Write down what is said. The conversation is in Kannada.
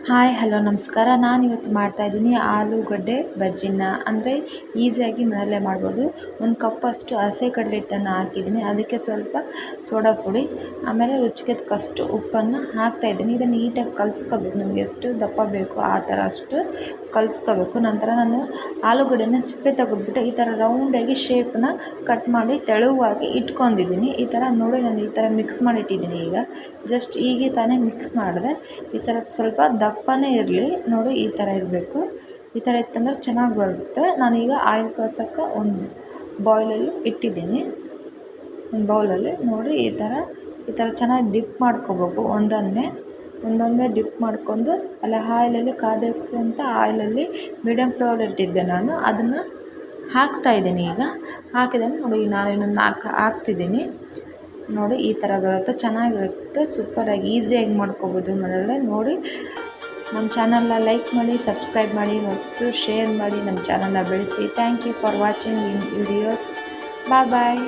ಹಾಯ್ ಹಲೋ ನಮಸ್ಕಾರ. ನಾನಿವತ್ತು ಮಾಡ್ತಾಯಿದ್ದೀನಿ ಆಲೂಗಡ್ಡೆ ಬಜ್ಜಿನ. ಅಂದರೆ ಈಸಿಯಾಗಿ ಮನೆಯಲ್ಲೇ ಮಾಡ್ಬೋದು. ಒಂದು ಕಪ್ಪಷ್ಟು ಹಸಿ ಕಡಲೆ ಹಿಟ್ಟನ್ನು ಹಾಕಿದ್ದೀನಿ, ಅದಕ್ಕೆ ಸ್ವಲ್ಪ ಸೋಡಾ ಪುಡಿ, ಆಮೇಲೆ ರುಚಿಗೆ ತಕ್ಕಷ್ಟು ಉಪ್ಪನ್ನು ಹಾಕ್ತಾಯಿದ್ದೀನಿ. ಇದನ್ನು ನೀಟಾಗಿ ಕಲಿಸ್ಕೋಬೇಕು. ನಮಗೆ ಎಷ್ಟು ದಪ್ಪ ಬೇಕು ಆ ಥರ ಅಷ್ಟು ಕಲಿಸ್ಕೋಬೇಕು. ನಂತರ ನಾನು ಆಲೂಗಡ್ಡೆನ ಸಿಪ್ಪೆ ತೆಗೆದ್ಬಿಟ್ಟು ಈ ಥರ ರೌಂಡಾಗಿ ಶೇಪನ್ನ ಕಟ್ ಮಾಡಿ ತೆಳುವಾಗಿ ಇಟ್ಕೊಂಡಿದ್ದೀನಿ. ಈ ಥರ ನೋಡಿ, ನಾನು ಈ ಥರ ಮಿಕ್ಸ್ ಮಾಡಿ ಇಟ್ಟಿದ್ದೀನಿ. ಈಗ ಜಸ್ಟ್ ಹೀಗೆ ತಾನೇ ಮಿಕ್ಸ್ ಮಾಡಿದೆ. ಈ ಥರ ಸ್ವಲ್ಪ ದಪ್ಪನೇ ಇರಲಿ ನೋಡಿ, ಈ ಥರ ಇರಬೇಕು. ಈ ಥರ ಇತ್ತಂದ್ರೆ ಚೆನ್ನಾಗಿ ಬರುತ್ತೆ. ನಾನೀಗ ಆಯಿಲ್ ಕಾಸೋಕ್ಕೆ ಒಂದು ಬಾಯ್ಲಲ್ಲಿ ಇಟ್ಟಿದ್ದೀನಿ. ಒಂದು ಬೌಲಲ್ಲಿ ನೋಡಿ, ಈ ಥರ ಚೆನ್ನಾಗಿ ಡಿಪ್ ಮಾಡ್ಕೋಬೇಕು. ಒಂದೊಂದೇ ಡಿಪ್ ಮಾಡ್ಕೊಂಡು ಅಲ್ಲಿ ಆಯಿಲಲ್ಲಿ ಕಾದಿರ್ತಂಥ ಆಯಿಲಲ್ಲಿ ಮೀಡಿಯಮ್ ಫ್ಲೇವಲ್ಲಿ ಇಟ್ಟಿದ್ದೆ ನಾನು. ಅದನ್ನು ಹಾಕ್ತಾಯಿದ್ದೀನಿ. ಈಗ ಹಾಕಿದ್ದೇನೆ ನೋಡಿ, ನಾನು ಇನ್ನೊಂದು ಹಾಕ್ತಿದ್ದೀನಿ ನೋಡಿ. ಈ ಥರ ಬರುತ್ತೆ, ಚೆನ್ನಾಗಿರುತ್ತೆ, ಸೂಪರಾಗಿ ಈಸಿಯಾಗಿ ಮಾಡ್ಕೋಬೋದು ಮನೆಯಲ್ಲೇ. ನೋಡಿ, ನಮ್ಮ ಚಾನಲ್ನ ಲೈಕ್ ಮಾಡಿ, ಸಬ್ಸ್ಕ್ರೈಬ್ ಮಾಡಿ ಮತ್ತು ಶೇರ್ ಮಾಡಿ. ನಮ್ಮ ಚಾನಲ್ನ ಬೆಳೆಸಿ. Thank you for watching in videos. Bye.